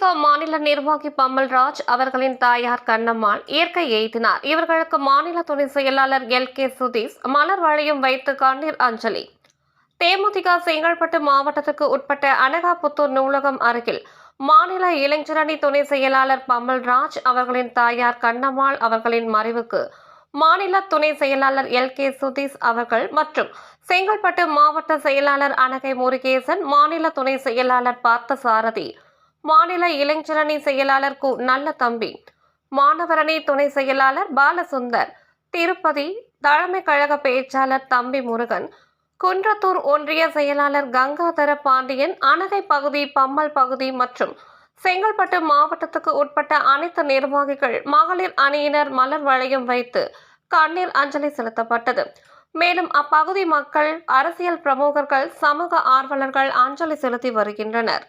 திமுக மாநில நிர்வாகி பம்மல்ராஜ் அவர்களின் தாயார் கண்ணம்மாள் இயற்கை எய்தினார். இவர்களுக்கு மாநில துணை செயலாளர் LK சுதீஷ் மலர் வளையம் வைத்து கண்ணீர் அஞ்சலி. தேமுதிக செங்கல்பட்டு மாவட்டத்துக்கு உட்பட்ட அனகாபுத்தூர் நூலகம் அருகில் மாநில இளைஞரணி துணை செயலாளர் பம்மல்ராஜ் அவர்களின் தாயார் கண்ணம்மாள் அவர்களின் மறைவுக்கு மாநில துணை செயலாளர் LK சுதீஷ் அவர்கள் மற்றும் செங்கல்பட்டு மாவட்ட செயலாளர் அனகை முருகேசன், மாநில துணை செயலாளர் பார்த்தசாரதி, மாநில இளைஞரணி செயலாளர் கு. நல்ல தம்பி, மாணவரணி துணை செயலாளர் பாலசுந்தர், திருப்பதி தலைமை கழக பேச்சாளர் தம்பி முருகன், குன்றத்தூர் ஒன்றிய செயலாளர் கங்காதர பாண்டியன், அனகை பகுதி, பம்மல் பகுதி மற்றும் செங்கல்பட்டு மாவட்டத்துக்கு உட்பட்ட அனைத்து நிர்வாகிகள், மகளிர் அணியினர் மலர் வளையம் வைத்து கண்ணீர் அஞ்சலி செலுத்தப்பட்டது. மேலும் அப்பகுதி மக்கள், அரசியல் பிரமுகர்கள், சமூக ஆர்வலர்கள் அஞ்சலி செலுத்தி வருகின்றனர்.